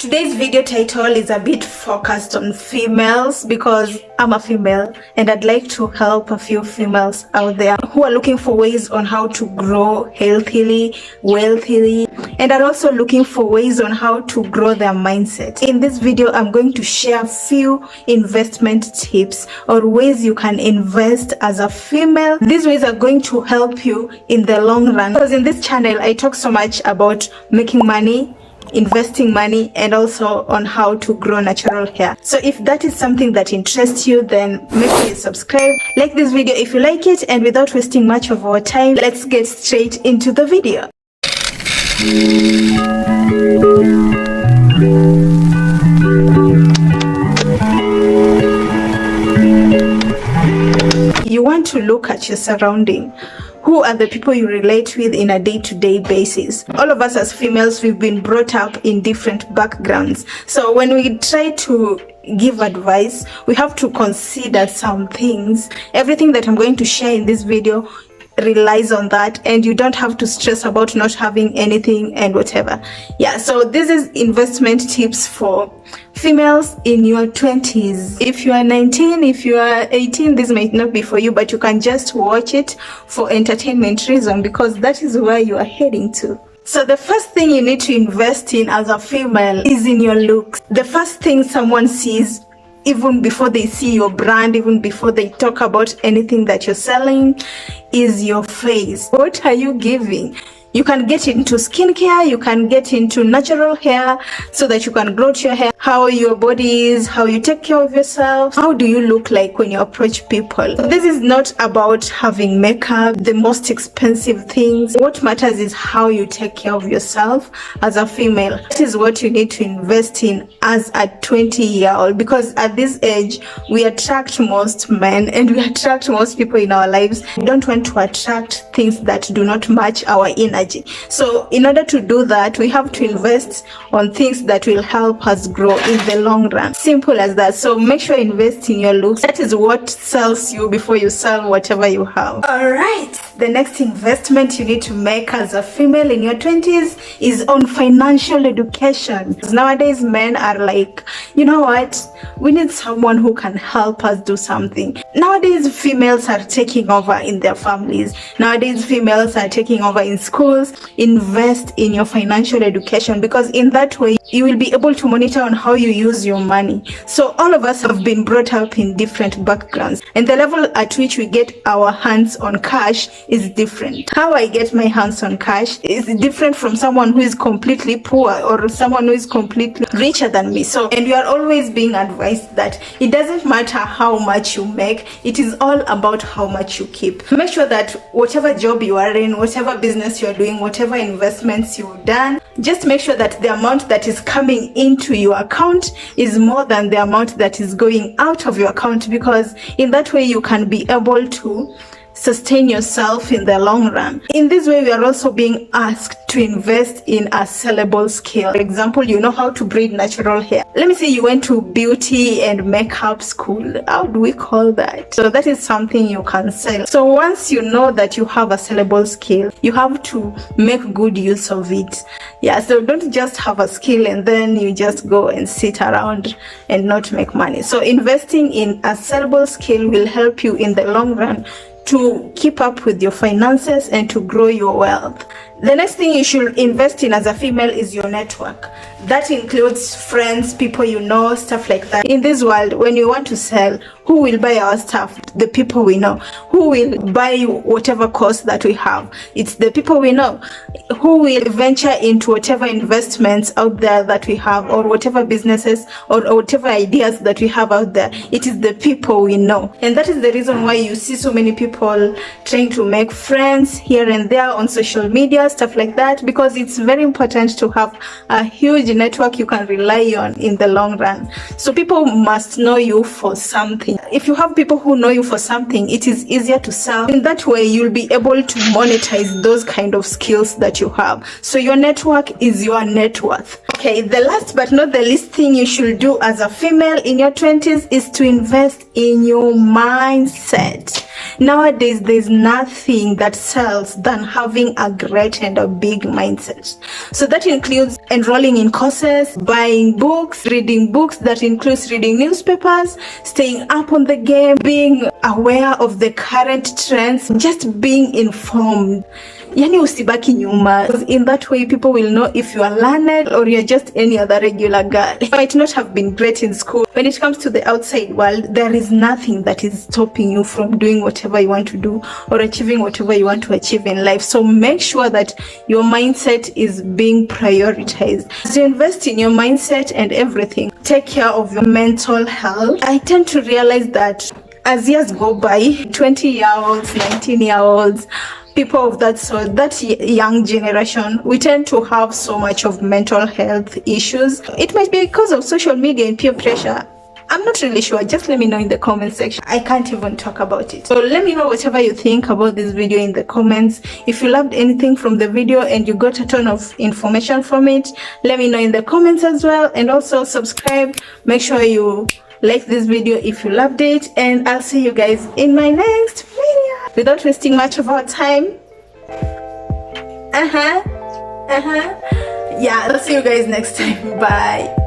Today's video title is a bit focused on females because I'm a female and I'd like to help a few females out there who are looking for ways on how to grow healthily, wealthily, and are also looking for ways on how to grow their mindset. In this video, I'm going to share a few investment tips or ways you can invest as a female. These ways are going to help you in the long run, because in this channel, I talk so much about making money, investing money, and also on how to grow natural hair. So if that is something that interests you, then make sure you subscribe, like this video if you like it, and without wasting much of our time, let's get straight into the video. You want to look at your surrounding. Who are the people you relate with in a day-to-day basis? All of us as females, we've been brought up in different backgrounds. So when we try to give advice, we have to consider some things. Everything that I'm going to share in this video relies on that, and you don't have to stress about not having anything and whatever. Yeah, so this is investment tips for females in your 20s. If you are 19, if you are 18, this might not be for you, but you can just watch it for entertainment reason, because that is where you are heading to. So the first thing you need to invest in as a female is in your looks. The first thing someone sees, even before they see your brand, even before they talk about anything that you're selling, is your face. What are you giving? You can get into skincare, you can get into natural hair so that you can grow your hair, how your body is, how you take care of yourself, how do you look like when you approach people. This is not about having makeup, the most expensive things. What matters is how you take care of yourself as a female. That is what you need to invest in as a 20-year-old, because at this age, we attract most men and we attract most people in our lives. We don't want to attract things that do not match our inner. So in order to do that, we have to invest on things that will help us grow in the long run. Simple as that. So make sure you invest in your looks. That is what sells you before you sell whatever you have. All right. The next investment you need to make as a female in your 20s is on financial education. Nowadays, men are like, you know what? We need someone who can help us do something. Nowadays, females are taking over in their families. Nowadays, females are taking over in schools. Invest in your financial education, because in that way you will be able to monitor on how you use your money. So all of us have been brought up in different backgrounds, and the level at which we get our hands on cash is different. How I get my hands on cash is different from someone who is completely poor or someone who is completely richer than me. So, and we are always being advised that it doesn't matter how much you make, it is all about how much you keep. Make sure that whatever job you are in, whatever business you are doing, whatever investments you've done, just make sure that the amount that is coming into your account is more than the amount that is going out of your account, because in that way you can be able to sustain yourself in the long run. In this way, we are also being asked to invest in a sellable skill. For example, you know how to braid natural hair. Let me say you went to beauty and makeup school. How do we call that? So that is something you can sell. So once you know that you have a sellable skill, you have to make good use of it. Yeah, so don't just have a skill and then you just go and sit around and not make money. So investing in a sellable skill will help you in the long run to keep up with your finances and to grow your wealth. The next thing you should invest in as a female is your network. That includes friends, people you know, stuff like that. In this world, when you want to sell, who will buy our stuff? The people we know. Who will buy whatever cost that we have? It's the people we know. Who will venture into whatever investments out there that we have, or whatever businesses or whatever ideas that we have out there? It is the people we know. And that is the reason why you see so many people trying to make friends here and there on social media, stuff like that, because it's very important to have a huge network you can rely on in the long run. So people must know you for something. If you have people who know you for something, it is easier to sell. In that way, you'll be able to monetize those kind of skills that you have. So your network is your net worth. Okay, the last but not the least thing you should do as a female in your 20s is to invest in your mindset. Nowadays, there's nothing that sells than having a great and a big mindset. So that includes enrolling in courses, buying books, reading books. That includes reading newspapers, staying up on the game, being aware of the current trends, just being informed. Yani usibaki nyuma. In that way, people will know if you are learned or you're just any other regular girl. You might not have been great in school. When it comes to the outside world, there is nothing that is stopping you from doing whatever you want to do or achieving whatever you want to achieve in life. So make sure that your mindset is being prioritized. As you invest in your mindset and everything, take care of your mental health. I tend to realize that as years go by, 20-year-olds, 19-year-olds, people of that sort, that young generation, we tend to have so much of mental health issues. It might be because of social media and peer pressure. I'm not really sure. Just let me know in the comment section. I can't even talk about it. So let me know whatever you think about this video in the comments. If you loved anything from the video and you got a ton of information from it, let me know in the comments as well. And also subscribe. Make sure you like this video if you loved it. And I'll see you guys in my next video. Without wasting much of our time. Yeah, I'll see you guys next time. Bye.